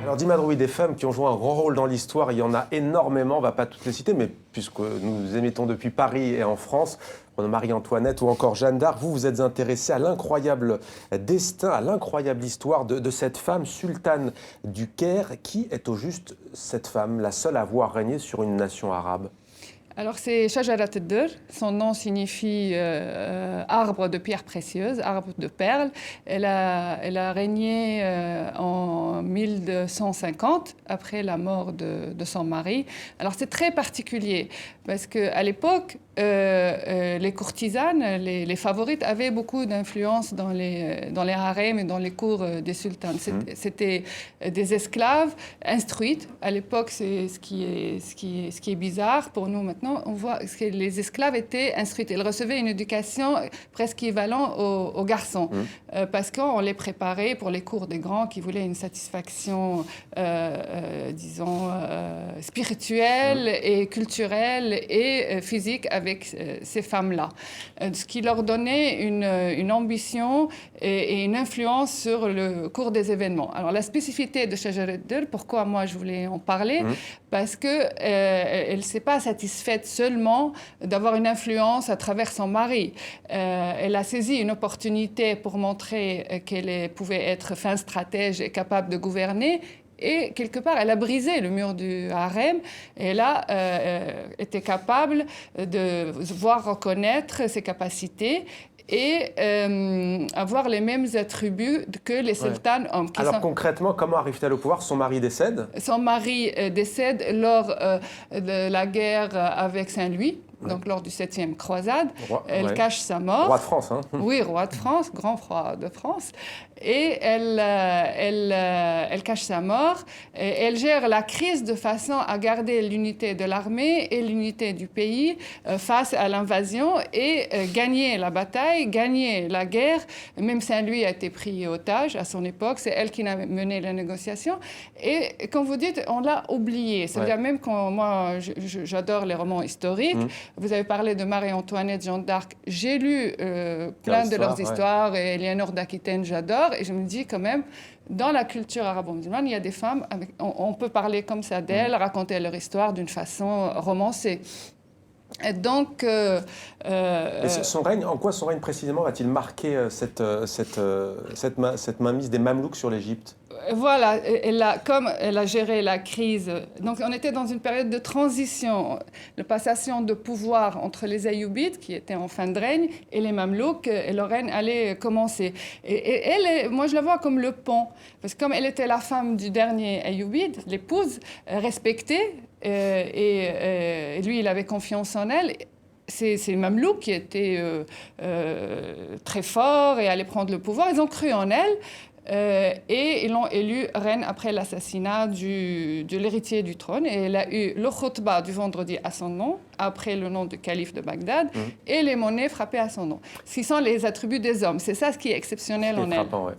Alors Dima Drouhi, des femmes qui ont joué un grand rôle dans l'histoire, il y en a énormément, on ne va pas toutes les citer, mais puisque nous émettons depuis Paris et en France, Marie-Antoinette ou encore Jeanne d'Arc, vous êtes intéressée à l'incroyable destin, à l'incroyable histoire de cette femme, sultane du Caire. Qui est au juste cette femme, la seule à avoir régné sur une nation arabe ? Alors c'est Shajarat ad-Durr, son nom signifie arbre de pierres précieuses, arbre de perles. Elle a régné en 1250, après la mort de son mari. Alors c'est très particulier, parce qu'à l'époque, les courtisanes, les favorites, avaient beaucoup d'influence dans les harems et dans les cours des sultanes. C'était des esclaves instruites. À l'époque, c'est ce qui est bizarre pour nous maintenant. On voit que les esclaves étaient instruits. Ils recevaient une éducation presque équivalente aux garçons, parce qu'on les préparait pour les cours des grands qui voulaient une satisfaction, disons, spirituelle et culturelle et physique avec ces femmes-là. Ce qui leur donnait une ambition et une influence sur le cours des événements. Alors la spécificité de Shajarat ad-Durr, pourquoi moi je voulais en parler, parce qu'elle ne s'est pas satisfaite seulement d'avoir une influence à travers son mari. Elle a saisi une opportunité pour montrer qu'elle pouvait être fin stratège et capable de gouverner. Et quelque part, elle a brisé le mur du harem. Et elle a été capable de voir reconnaître ses capacités et avoir les mêmes attributs que les sultanes hommes. Alors concrètement, comment arrive-t-elle au pouvoir ? Son mari décède ? Son mari décède lors de la guerre avec Saint-Louis. Donc, lors du 7e croisade, elle cache sa mort. Roi de France, hein ? Oui, roi de France, grand roi de France. Et elle cache sa mort. Et elle gère la crise de façon à garder l'unité de l'armée et l'unité du pays face à l'invasion et gagner la bataille, gagner la guerre. Même Saint-Louis a été pris otage à son époque. C'est elle qui a mené la négociation. Et comme vous dites, on l'a oublié. C'est-à-dire même quand moi, j'adore les romans historiques. Vous avez parlé de Marie-Antoinette, Jeanne d'Arc. J'ai lu plein de leurs histoires, et Éléonore d'Aquitaine, j'adore. Et je me dis quand même, dans la culture arabo-musulmane, il y a des femmes, on peut parler comme ça d'elles, raconter leur histoire d'une façon romancée. Et donc, et son règne, en quoi son règne précisément va-t-il marquer cette mainmise des Mamelouks sur l'Égypte ? Voilà, comme elle a géré la crise, donc on était dans une période de transition, de passation de pouvoir entre les Ayyoubides, qui étaient en fin de règne, et les Mamelouks, et leur règne allait commencer. Et elle, moi je la vois comme le pont, parce que comme elle était la femme du dernier Ayyobide, l'épouse, respectée, et lui il avait confiance en elle. C'est les Mamelouks qui étaient très forts et allaient prendre le pouvoir, ils ont cru en elle. Et ils l'ont élue reine après l'assassinat de l'héritier du trône. Et elle a eu le khutba du vendredi à son nom, après le nom du calife de Bagdad, et les monnaies frappées à son nom. Ce qui sont les attributs des hommes. C'est ça ce qui est exceptionnel en elle. Frappant, ouais.